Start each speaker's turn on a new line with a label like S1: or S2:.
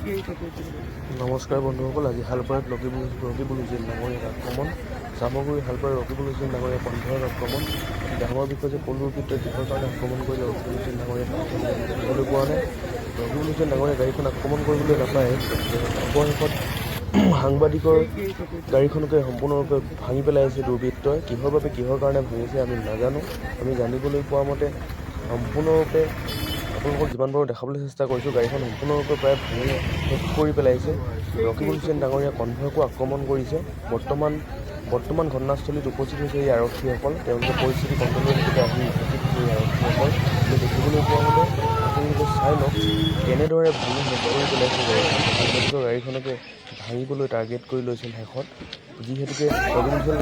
S1: নমস্কাৰ বন্ধুসকল, আজি শালপাৰাত ৰকিবুল হুছেইন ডাঙৰীয়াৰ আক্ৰমণ, চামগুৰি শালপাৰাত ৰকিবুল হুছেইন ডাঙৰীয়া কণ্ঠৰ আক্ৰমণ। ডাঙৰ বিষয় যে পলুৰ পিতৃয়ে কিহৰ কাৰণে আক্ৰমণ কৰিলে ৰকিবুল হুছেইন ডাঙৰীয়াক জানিবলৈ পোৱা নাই। ৰকিবুল হুছেইন ডাঙৰীয়া গাড়ীখন আক্ৰমণ কৰিবলৈ নাপায়, অৱশেষত সাংবাদিকৰ গাড়ীখনকে সম্পূৰ্ণৰূপে ভাঙি পেলাইছে দুৰ্বৃত্তই। কিহৰ বাবে কিহৰ কাৰণে ভাঙিছে আমি নাজানো। আমি জানিবলৈ পোৱা মতে সম্পূৰ্ণৰূপে আপোনালোকক যিমান পাৰোঁ দেখাবলৈ চেষ্টা কৰিছোঁ, গাড়ীখন সম্পূৰ্ণৰূপে প্ৰায় ভাঙি শেষ কৰি পেলাইছে। ৰকিবুল হুছেইন ডাঙৰীয়া কনভয়কো আক্ৰমণ কৰিছে। বৰ্তমান ঘটনাস্থলীত উপস্থিত হৈছে এই আৰক্ষীসকল। তেওঁলোকে পৰিস্থিতি কণ্ট্ৰলৰ নিমিত্তে আহি উপস্থিত হৈছে এই আৰক্ষীসকল। আমি দেখিবলৈ পোৱা মতে আপোনালোকে চাই লওক কেনেদৰে ভাঙি শেষ কৰি পেলাইছে গাড়ীখন। সাংবাদিকৰ গাড়ীখনকে ভাঙিবলৈ টাৰ্গেট কৰি লৈছিল শেষত, যিহেতুকে ৰকিবুল হুছেইন